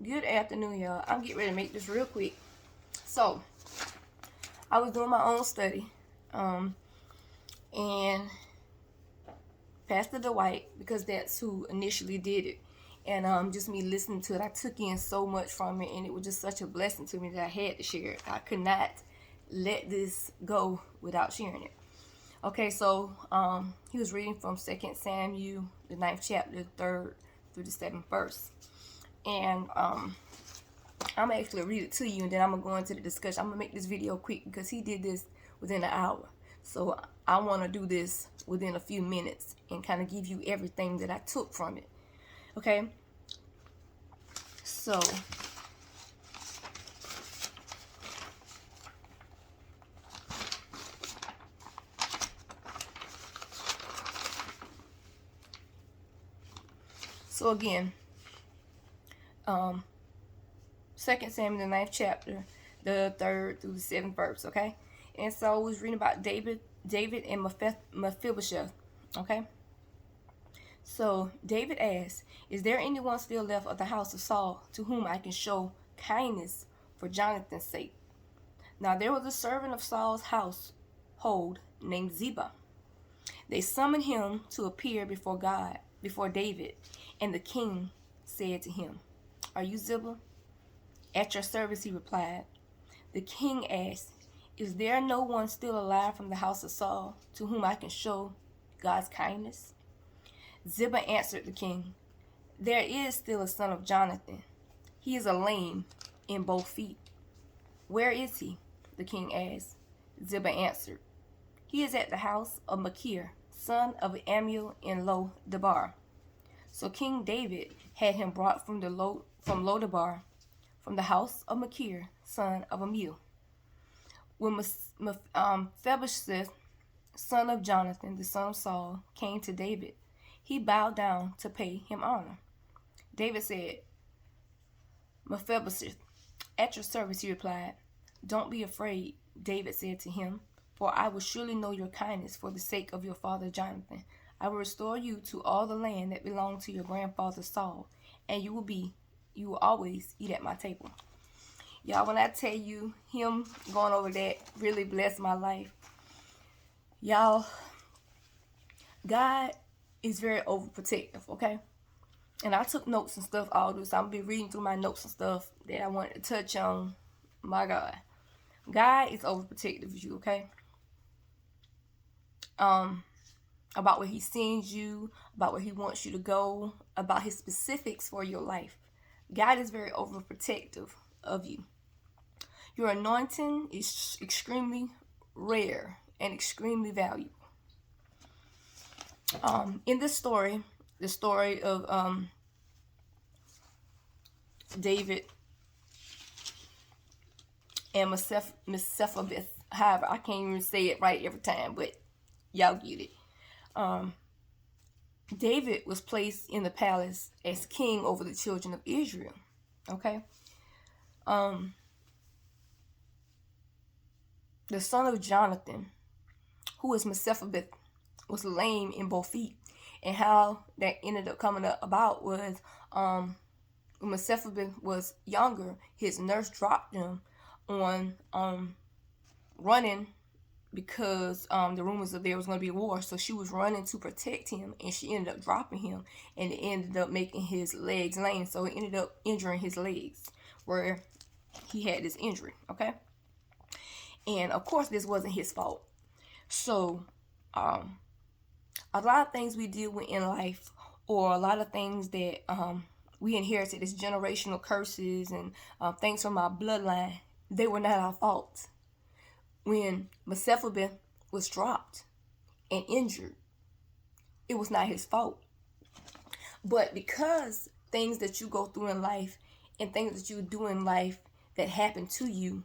Good afternoon, y'all. I'm getting ready to make this real quick. So, I was doing my own study, and Pastor Dwight, because that's who initially did it, and just me listening to it, I took in so much from it, and it was just such a blessing to me that I had to share it. I could not let this go without sharing it. Okay, so he was reading from 2 Samuel, the 9th chapter, the 3rd through the 7th verse. And I'm gonna actually read it to you, and then I'm gonna go into the discussion. I'm gonna make this video quick because he did this within an hour, so I want to do this within a few minutes and kind of give you everything that I took from it. Okay, so again, 2 Samuel, the 9th chapter, the 3rd through the 7th verse. Okay, and so I was reading about David and Mephibosheth. Okay, so David asked, "Is there anyone still left of the house of Saul to whom I can show kindness for Jonathan's sake?" Now there was a servant of Saul's household named Ziba. They summoned him to appear before David, and the king said to him, "Are you Ziba?" "At your service," he replied. The king asked, "Is there no one still alive from the house of Saul to whom I can show God's kindness?" Ziba answered the king, "There is still a son of Jonathan. He is lame in both feet." "Where is he?" the king asked. Ziba answered, "He is at the house of Machir, son of Ammiel in Lo-debar." So King David had him brought from Lo-debar, from the house of Machir, son of Ammiel. When Mephibosheth, son of Jonathan, the son of Saul, came to David, he bowed down to pay him honor. David said, "Mephibosheth, at your service," he replied. "Don't be afraid," David said to him, "for I will surely know your kindness for the sake of your father Jonathan. I will restore you to all the land that belonged to your grandfather Saul, and you will always eat at my table." Y'all, when I tell you, him going over that really blessed my life. Y'all, God is very overprotective, okay? And I took notes and stuff all this. I'm gonna be reading through my notes and stuff that I wanted to touch on. My God, God is overprotective of you, okay? About where he sends you, about where he wants you to go, about his specifics for your life. God is very overprotective of you. Your anointing is extremely rare and extremely valuable. In this story, the story of David and Mephibosheth, however, I can't even say it right every time, but y'all get it. David was placed in the palace as king over the children of Israel. Okay. The son of Jonathan, who was Mephibosheth, was lame in both feet. And how that ended up coming about was when Mephibosheth was younger, his nurse dropped him on running because the rumors of there was going to be a war. So she was running to protect him, and she ended up dropping him, and it ended up making his legs lame. So it ended up injuring his legs where he had this injury, okay? And of course, this wasn't his fault. So a lot of things we deal with in life, or a lot of things that we inherited as generational curses and things from our bloodline, they were not our fault. When Mephibosheth was dropped and injured, it was not his fault. But because things that you go through in life and things that you do in life that happen to you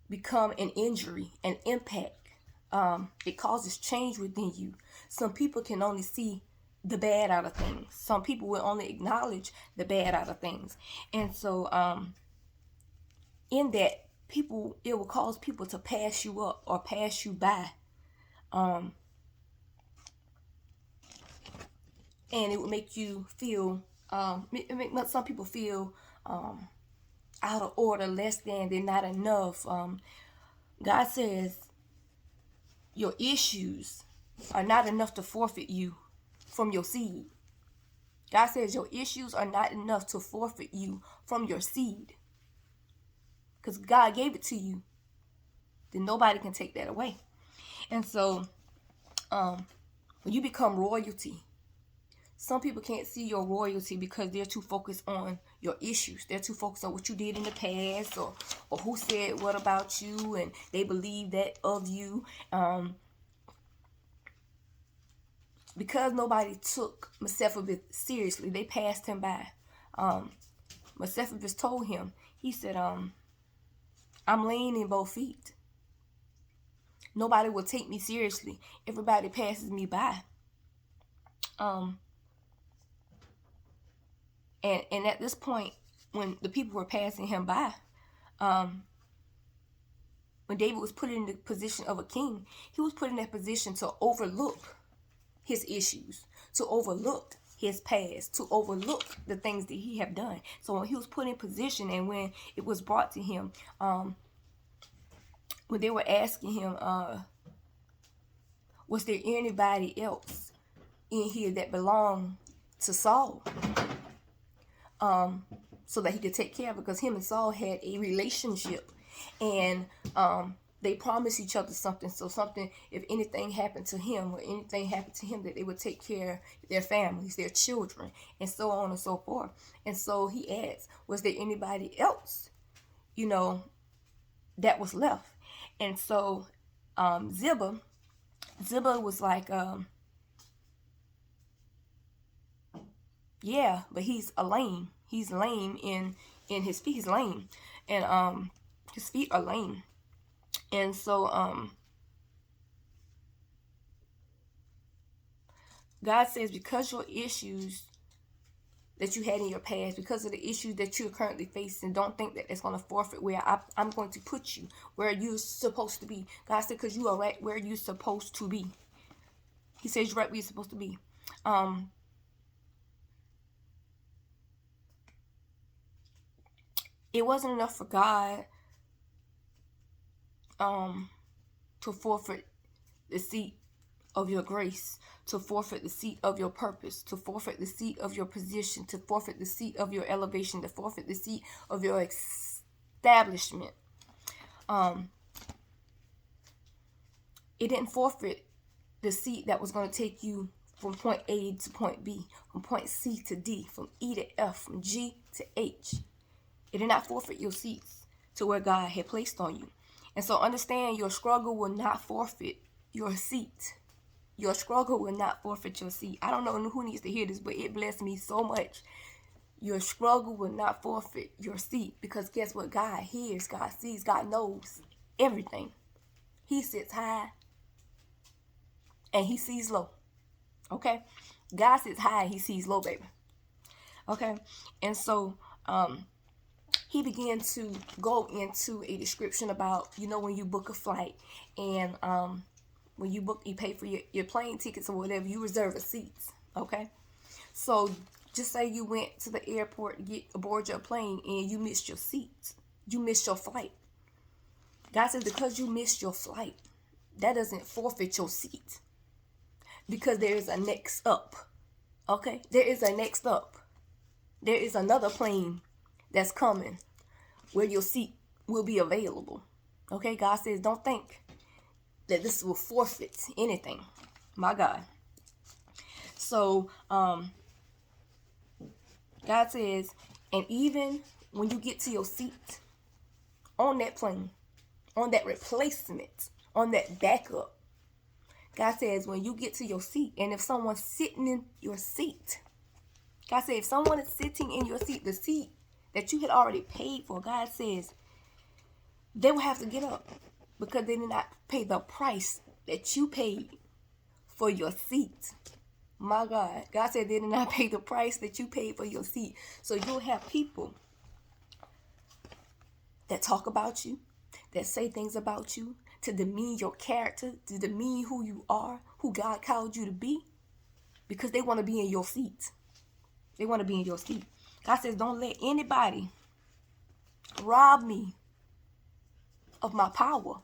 become an injury, an impact, it causes change within you. Some people can only see the bad out of things. Some people will only acknowledge the bad out of things. And so in that, it will cause people to pass you up or pass you by. And it would make you feel, it make some people feel out of order, less than, they're not enough. God says your issues are not enough to forfeit you from your seed. God says your issues are not enough to forfeit you from your seed. Because God gave it to you, then nobody can take that away. And so, when you become royalty, some people can't see your royalty because they're too focused on your issues. They're too focused on what you did in the past, or who said what about you, and they believe that of you. Because nobody took Mephibosheth seriously, they passed him by. Mephibosheth told him, he said, I'm lame in both feet. Nobody will take me seriously. Everybody passes me by. And at this point, when the people were passing him by, when David was put in the position of a king, he was put in that position to overlook his issues, to overlook his past, to overlook the things that he had done. So when he was put in position, and when it was brought to him, when they were asking him, was there anybody else in here that belonged to Saul? So that he could take care of it, because him and Saul had a relationship, and they promised each other something. So something, if anything happened to him or anything happened to him, that they would take care of their families, their children, and so on and so forth. And so he asked, was there anybody else, that was left? And so Ziba was like, yeah, but he's lame. He's lame in his feet. He's lame, and his feet are lame. And so God says, because your issues that you had in your past, because of the issues that you're currently facing, don't think that it's going to forfeit where I'm going to put you, where you're supposed to be. God said, because you are right where you're supposed to be. He says you're right where you're supposed to be. It wasn't enough for God to forfeit the seat of your grace, to forfeit the seat of your purpose, to forfeit the seat of your position, to forfeit the seat of your elevation, to forfeit the seat of your establishment. It didn't forfeit the seat that was going to take you from point A to point B, from point C to D, from E to F, from G to H. It did not forfeit your seats to where God had placed on you. And so understand, your struggle will not forfeit your seat. Your struggle will not forfeit your seat. I don't know who needs to hear this, but it blessed me so much. Your struggle will not forfeit your seat, because guess what? God hears, God sees, God knows everything. He sits high and he sees low. Okay? God sits high and he sees low, baby. Okay? And so he began to go into a description about, when you book a flight, and when you pay for your plane tickets or whatever, you reserve a seat. Okay? So just say you went to the airport to get aboard your plane and you missed your seat. You missed your flight. God says, because you missed your flight, that doesn't forfeit your seat, because there is a next up. Okay? There is a next up. There is another plane that's coming where your seat will be available. Okay? God says, don't think that this will forfeit anything. My God. So, God says, and even when you get to your seat on that plane, on that replacement, on that backup, God says, when you get to your seat, and if someone's sitting in your seat, God says, if someone is sitting in your seat, the seat that you had already paid for, God says, they will have to get up, because they did not pay the price that you paid for your seat. My God. God said they did not pay the price that you paid for your seat. So you'll have people that talk about you, that say things about you, to demean your character, to demean who you are, who God called you to be, because they want to be in your seat. They want to be in your seat. God says, don't let anybody rob me of my power.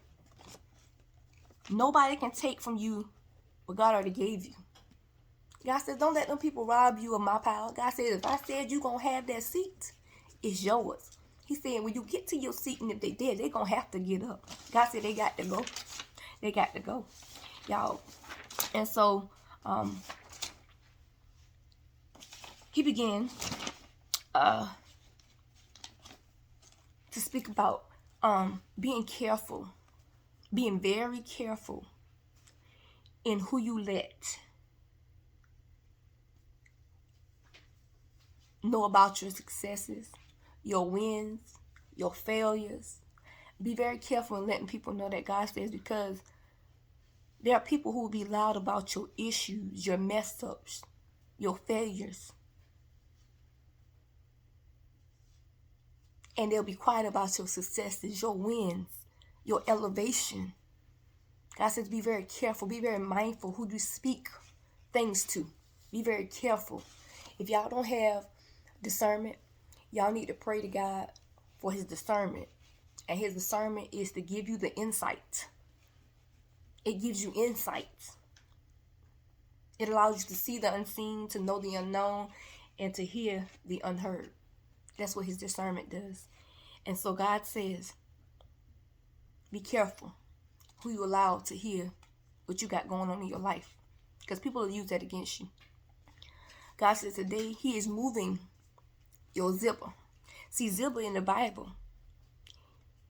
Nobody can take from you what God already gave you. God says, don't let them people rob you of my power. God says, if I said you're going to have that seat, it's yours. He said, when you get to your seat, and if they did, they're going to have to get up. God said they got to go. They got to go. Y'all. And so, he began to speak about being careful, being very careful in who you let know about your successes, your wins, your failures. Be very careful in letting people know that God says, because there are people who will be loud about your issues, your mess ups, your failures. And they'll be quiet about your successes, your wins, your elevation. God says, be very careful, be very mindful who you speak things to. Be very careful. If y'all don't have discernment, y'all need to pray to God for his discernment. And his discernment is to give you the insight. It gives you insight. It allows you to see the unseen, to know the unknown, and to hear the unheard. That's what his discernment does. And so God says, be careful who you allow to hear what you got going on in your life, because people will use that against you. God says today he is moving your Ziba. See, Ziba in the Bible,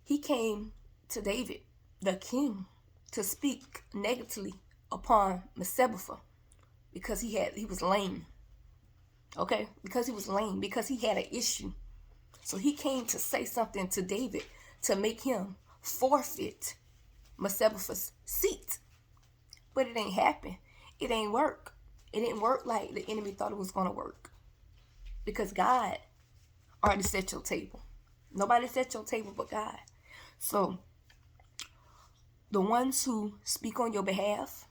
he came to David, the king, to speak negatively upon Mephibosheth because he was lame. Okay? Because he was lame, because he had an issue. So he came to say something to David to make him forfeit Mephibosheth's seat. But it ain't happen. It ain't work. It didn't work like the enemy thought it was going to work. Because God already set your table. Nobody set your table but God. So the ones who speak on your behalf,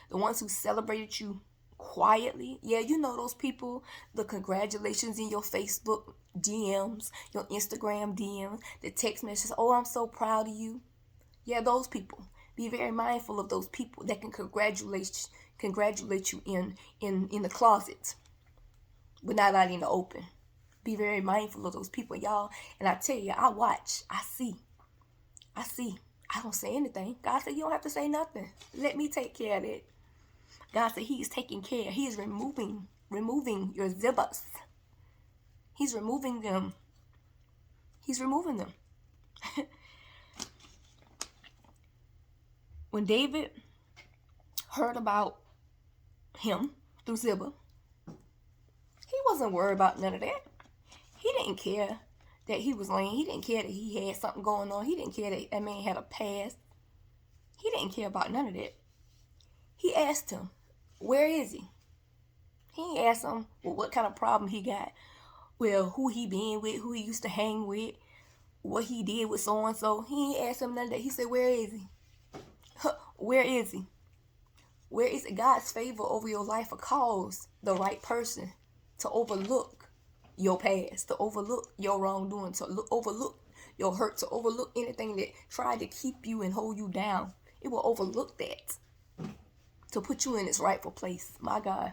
the ones who celebrated you quietly, yeah, you know those people, the congratulations in your Facebook DMs, your Instagram DMs, the text messages, oh, I'm so proud of you. Yeah, those people. Be very mindful of those people that can congratulate you in the closet, but not out in the open. Be very mindful of those people, y'all. And I tell you, I watch, I see. I don't say anything. God said, you don't have to say nothing. Let me take care of it. God said he is taking care. He is removing your zibas. He's removing them. He's removing them. When David heard about him through Ziba, he wasn't worried about none of that. He didn't care that he was lame. He didn't care that he had something going on. He didn't care that that man had a past. He didn't care about none of that. He asked him, where is he? He ain't asked him, well, what kind of problem he got. Well, who he been with, who he used to hang with, what he did with so-and-so. He ain't asked him none of that. He said, where is he? Where is he? Where is it? God's favor over your life will cause the right person to overlook your past, to overlook your wrongdoing, to overlook your hurt, to overlook anything that tried to keep you and hold you down. It will overlook that to put you in its rightful place. My God.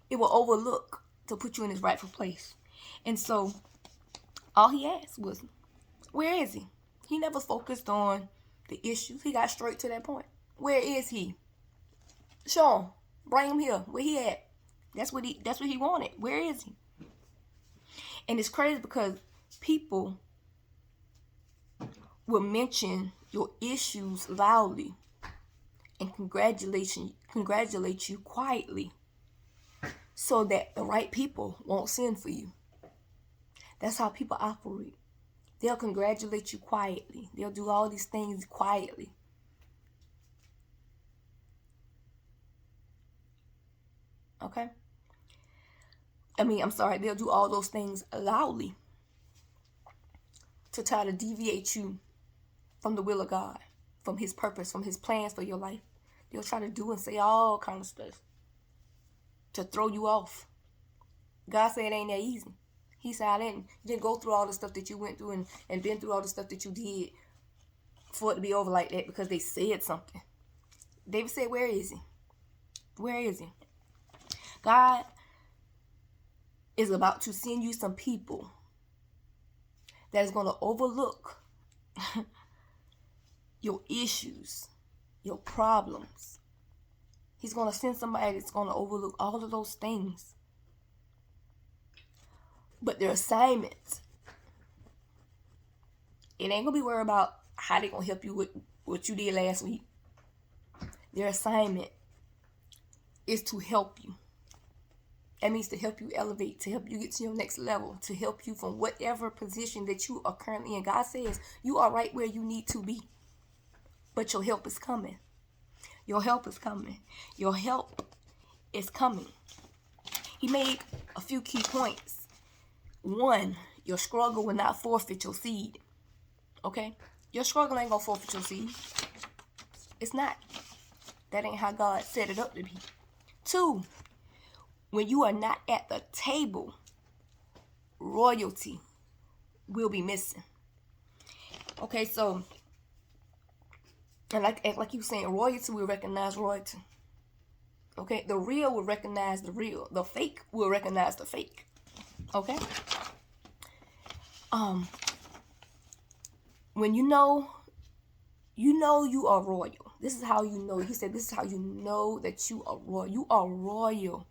It will overlook to put you in its rightful place. And so all he asked was, where is he? He never focused on the issues. He got straight to that point. Where is he? Show him. Bring him here. Where he at? That's what he wanted. Where is he? And it's crazy because people will mention your issues loudly and congratulate you quietly so that the right people won't send for you. That's how people operate. They'll congratulate you quietly. They'll do all these things quietly. Okay? They'll do all those things loudly to try to deviate you from the will of God, from his purpose, from his plans for your life. They'll try to do and say all kind of stuff to throw you off. God said it ain't that easy. He said I didn't go through all the stuff that you went through and been through all the stuff that you did for it to be over like that because they said something. David said, where is he? Where is he? God is about to send you some people that is going to overlook your issues, your problems. He's going to send somebody that's going to overlook all of those things. But their assignments, it ain't going to be worried about how they going to help you with what you did last week. Their assignment is to help you. That means to help you elevate, to help you get to your next level, to help you from whatever position that you are currently in. God says you are right where you need to be. But your help is coming. Your help is coming. Your help is coming. He made a few key points. One, your struggle will not forfeit your seed. Okay? Your struggle ain't going to forfeit your seed. It's not. That ain't how God set it up to be. Two, when you are not at the table, royalty will be missing. Okay, so, and like you were saying, royalty will recognize royalty. Okay, the real will recognize the real. The fake will recognize the fake. Okay? When you know you are royal. This is how you know. He said this is how you know that you are royal. You are royal.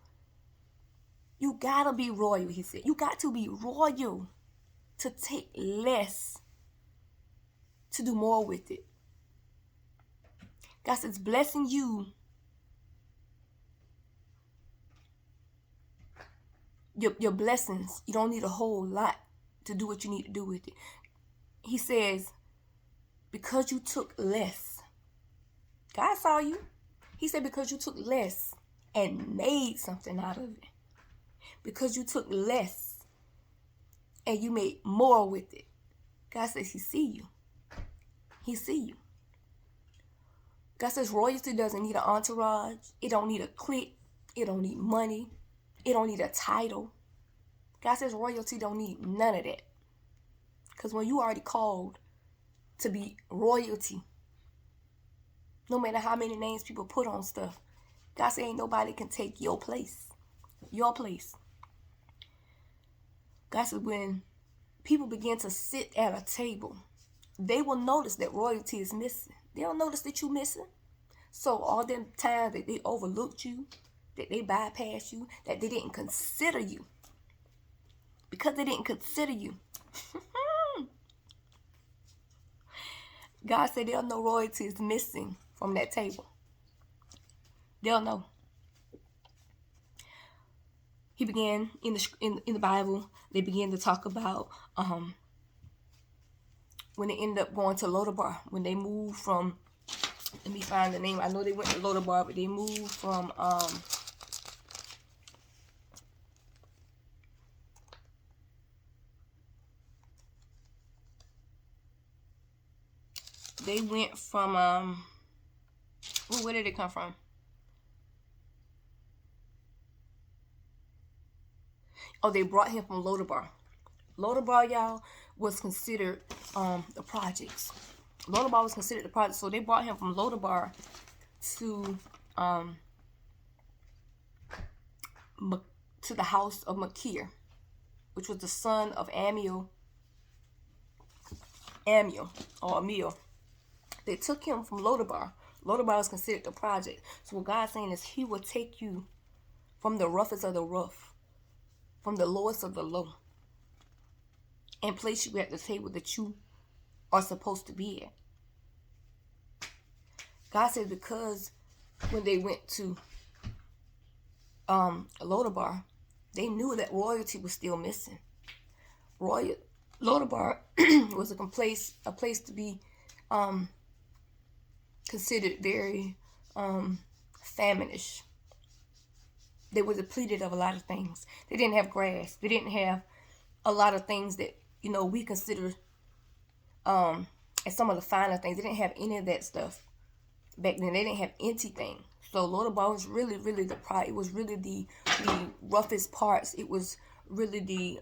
You gotta be royal, he said. You got to be royal to take less, to do more with it. God says blessing you. Your blessings, you don't need a whole lot to do what you need to do with it. He says, because you took less. God saw you. He said, because you took less and made something out of it. Because you took less and you made more with it. God says he see you. He see you. God says royalty doesn't need an entourage. It don't need a clique. It don't need money. It don't need a title. God says royalty don't need none of that. Because when you already called to be royalty, no matter how many names people put on stuff, God says ain't nobody can take your place. Your place. God said when people begin to sit at a table, they will notice that royalty is missing. They'll notice that you're missing. So all them times that they overlooked you, that they bypassed you, that they didn't consider you. Because they didn't consider you. God said they'll know royalty is missing from that table. They'll know. He began in the Bible. They began to talk about when they ended up going to Lodabar. When they moved from, let me find the name. I know they went to Lodabar, but they moved from they went from where did it come from? Oh, they brought him from Lodabar. Lodabar, y'all, was considered the projects. Lodabar was considered the project, so they brought him from Lodabar to the house of Machir, which was the son of Amiel. They took him from Lodabar. Lodabar was considered the project. So what God's saying is he will take you from the roughest of the rough, from the lowest of the low, and place you at the table that you are supposed to be at. God said because when they went to Lodabar, they knew that royalty was still missing. Lodabar was a place to be considered very faminish. They were depleted of a lot of things. They didn't have grass. They didn't have a lot of things that, we consider as some of the finer things. They didn't have any of that stuff back then. They didn't have anything. So Lodabar was really, really it was really the roughest parts. It was really the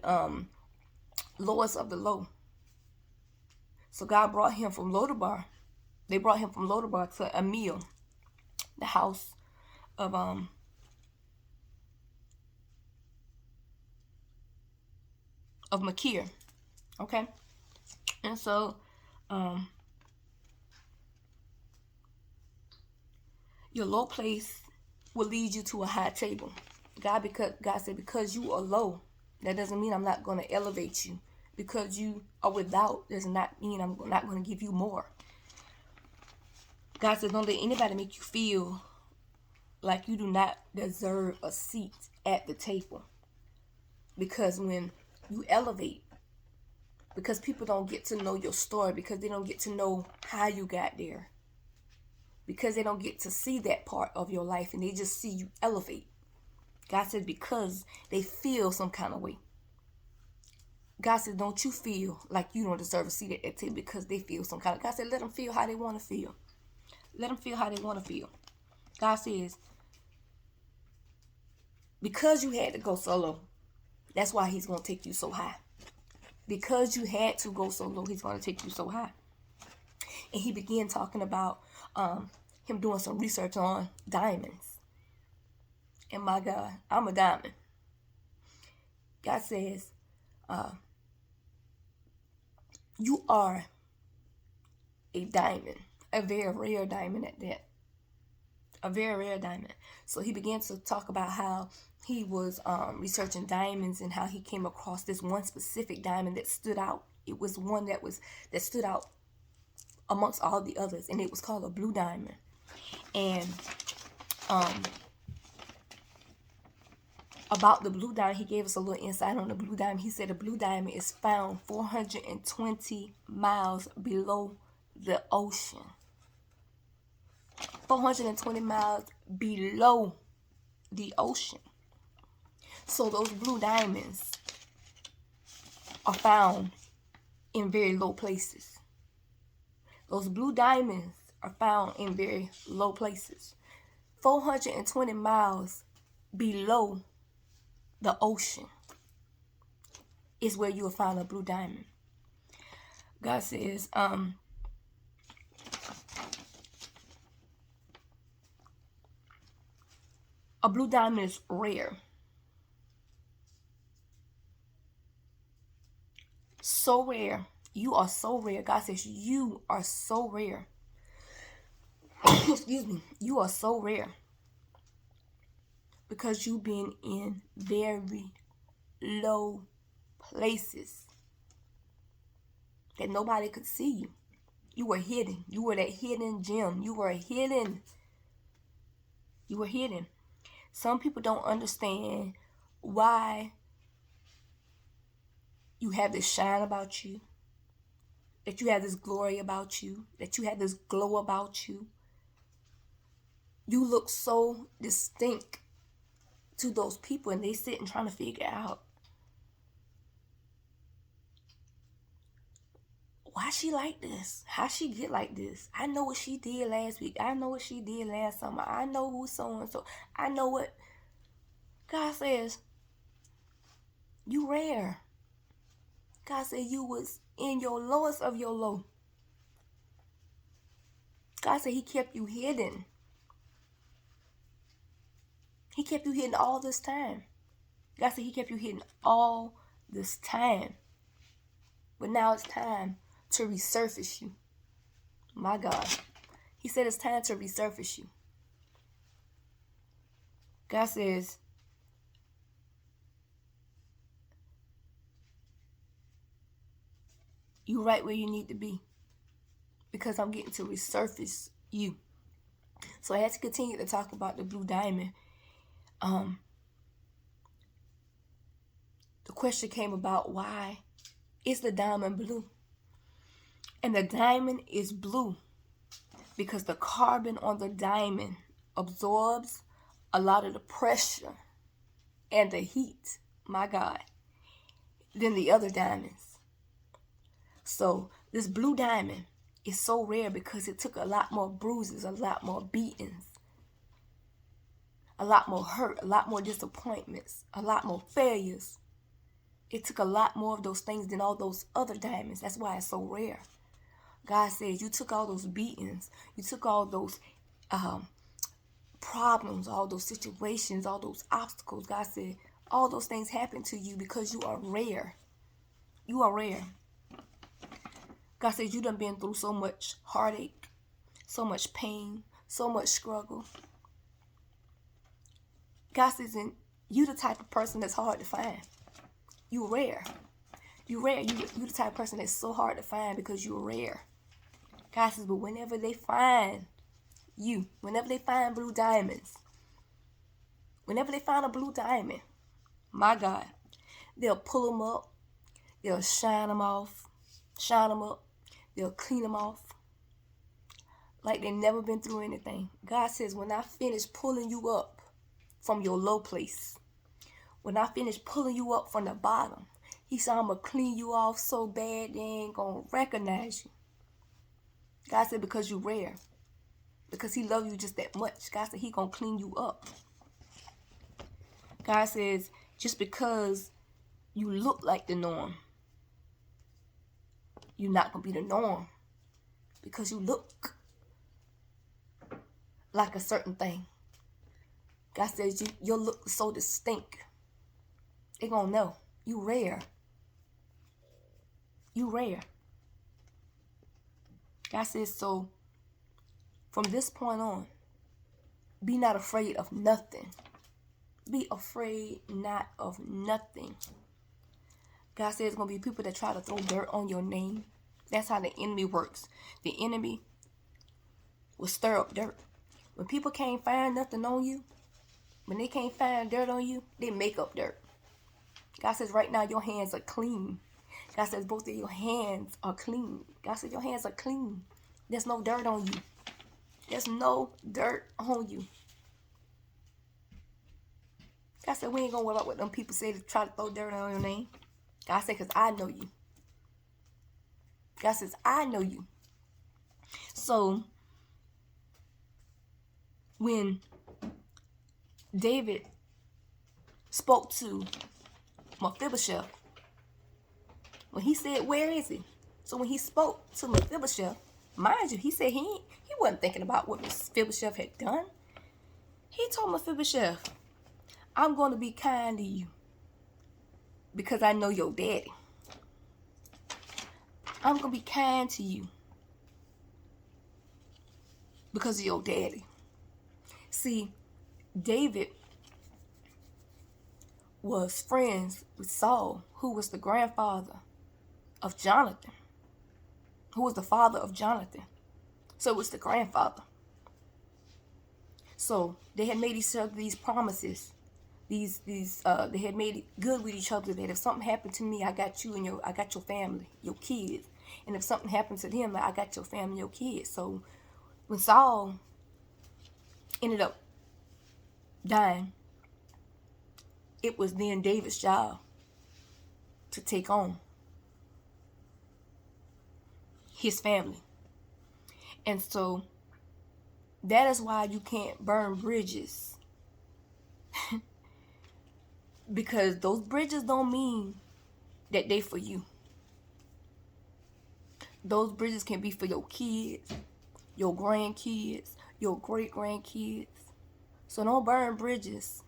lowest of the low. So God brought him from Lodabar. They brought him from Lodabar to Amil, the house of Machir. Okay, and so your low place will lead you to a high table. God said, because you are low, that doesn't mean I'm not going to elevate you. Because you are without does not mean I'm not going to give you more. God said, don't let anybody make you feel like you do not deserve a seat at the table. Because when you elevate, because people don't get to know your story, because they don't get to know how you got there, because they don't get to see that part of your life, and they just see you elevate. God said, because they feel some kind of way. God said, don't you feel like you don't deserve a seat at that table because they feel some kind of. God said, let them feel how they want to feel. Let them feel how they want to feel. God says, because you had to go solo, that's why he's going to take you so high. Because you had to go so low, he's going to take you so high. And he began talking about him doing some research on diamonds. And my God, I'm a diamond. God says, you are a diamond, a very rare diamond at that. A very rare diamond. So he began to talk about how he was researching diamonds and how he came across this one specific diamond that stood out. It was one that stood out amongst all the others, and it was called a blue diamond. And about the blue diamond, he gave us a little insight on the blue diamond. He said the blue diamond is found 420 miles below the ocean. 420 miles below the ocean. So those blue diamonds are found in very low places. Those blue diamonds are found in very low places. 420 miles below the ocean is where you will find a blue diamond. God says, a blue diamond is rare. So rare. You are so rare. God says you are so rare. Excuse me. You are so rare. Because you've been in very low places that nobody could see you. You were hidden. You were that hidden gem. You were hidden. You were hidden. Some people don't understand why you have this shine about you, that you have this glory about you, that you have this glow about you. You look so distinct to those people, and they sit and trying to figure out, why she like this? How she get like this? I know what she did last week. I know what she did last summer. I know who so and so. I know what. God says, you rare. God said you was in your lowest of your low. God said he kept you hidden. He kept you hidden all this time. God said he kept you hidden all this time. But now it's time to resurface you. My God. He said it's time to resurface you. God says, you right where you need to be. Because I'm getting to resurface you. So I had to continue to talk about the blue diamond. The question came about, why is the diamond blue? And the diamond is blue because the carbon on the diamond absorbs a lot of the pressure and the heat, my God, than the other diamonds. So this blue diamond is so rare because it took a lot more bruises, a lot more beatings, a lot more hurt, a lot more disappointments, a lot more failures It took a lot more of those things than all those other diamonds. That's why it's so rare. God says you took all those beatings, you took all those problems, all those situations, all those obstacles. God said all those things happened to you because you are rare. You are rare. God says you done been through so much heartache, so much pain, so much struggle. God says you the type of person that's hard to find. You rare. You rare. You the type of person that's so hard to find because you're rare. God says, but whenever they find you, whenever they find blue diamonds, whenever they find a blue diamond, my God, they'll pull them up, they'll shine them up, they'll clean them off like they've never been through anything. God says, when I finish pulling you up from your low place, when I finish pulling you up from the bottom, He said, I'm going to clean you off so bad they ain't going to recognize you. God said, because you're rare. Because He loves you just that much. God said He going to clean you up. God says, just because you look like the norm, you're not going to be the norm. Because you look like a certain thing. God says your look is so distinct. They're going to know. You rare. You rare. God says, so from this point on, be not afraid of nothing. Be afraid not of nothing. God says there's going to be people that try to throw dirt on your name. That's how the enemy works. The enemy will stir up dirt. When people can't find nothing on you, when they can't find dirt on you, they make up dirt. God says right now your hands are clean. God says both of your hands are clean. God says your hands are clean. There's no dirt on you. There's no dirt on you. God said we ain't going to worry about what them people say to try to throw dirt on your name. God said, because I know you. God says, I know you. So, when David spoke to Mephibosheth, when he said, where is he? So when he spoke to Mephibosheth, mind you, he said he wasn't thinking about what Mephibosheth had done. He told Mephibosheth, I'm going to be kind to you because I know your daddy. I'm going to be kind to you because of your daddy. See, David was friends with Saul, who was the grandfather of Jonathan, who was the father of Jonathan. So it was the grandfather. So they had made each other these promises. They had made it good with each other that if something happened to me, I got you and I got your family, your kids. And if something happened to them, I got your family, your kids. So when Saul ended up dying, it was then David's job to take on his family. And so that is why you can't burn bridges. Because those bridges don't mean that they for you. Those bridges can be for your kids, your grandkids, your great-grandkids. So don't burn bridges.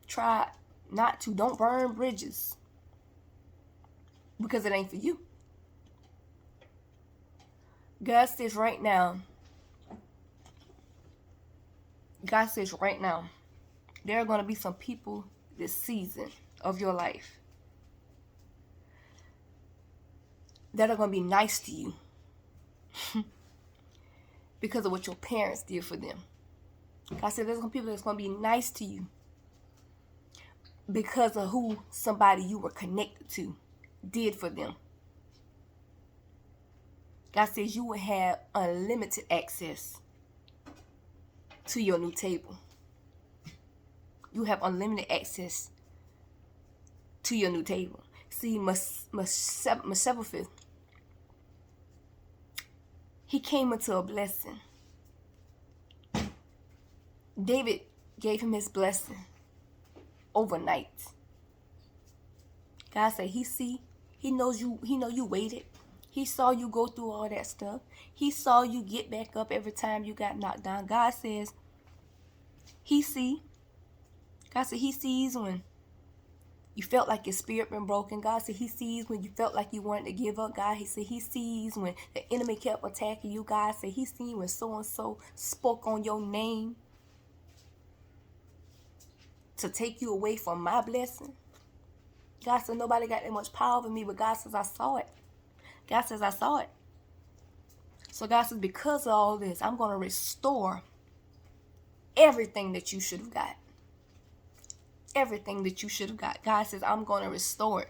Try not to. Don't burn bridges. Because it ain't for you. God says right now, there are going to be some people this season of your life that are going to be nice to you because of what your parents did for them. God said there's some people that's going to be nice to you because of who somebody you were connected to did for them. God says you will have unlimited access to your new table. You have unlimited access to your new table. See, Mephibosheth, he came into a blessing. David gave him his blessing overnight. God said he see, he knows you, he know you waited. He saw you go through all that stuff. He saw you get back up every time you got knocked down. God says he see. God said he sees when you felt like your spirit been broken. God said he sees when you felt like you wanted to give up. God, he said he sees when the enemy kept attacking you. God said he seen when so-and-so spoke on your name to take you away from my blessing. God said nobody got that much power over me, but God says I saw it. God says I saw it. So God says because of all this, I'm going to restore everything that you should have got. Everything that you should have got. God says I'm going to restore it.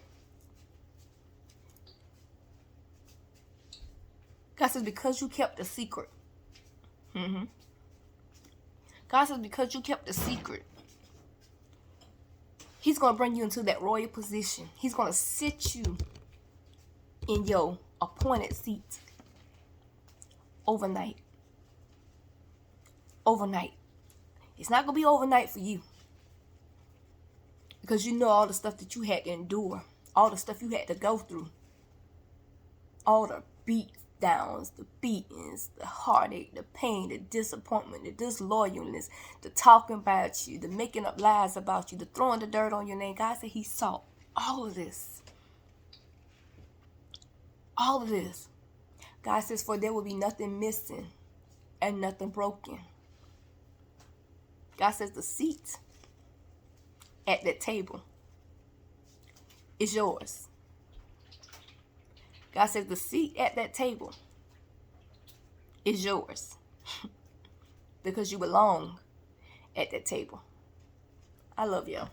God says because you kept the secret. God says because you kept the secret, he's going to bring you into that royal position. He's going to sit you in your appointed seat overnight. Overnight. It's not going to be overnight for you. Because you know all the stuff that you had to endure. All the stuff you had to go through. All the beat downs, the beatings, the heartache, the pain, the disappointment, the disloyalness, the talking about you, the making up lies about you, the throwing the dirt on your name. God said he saw all of this. All of this. God says for there will be nothing missing and nothing broken. God says the seat at that table is yours. God says the seat at that table is yours because you belong at that table. I love y'all.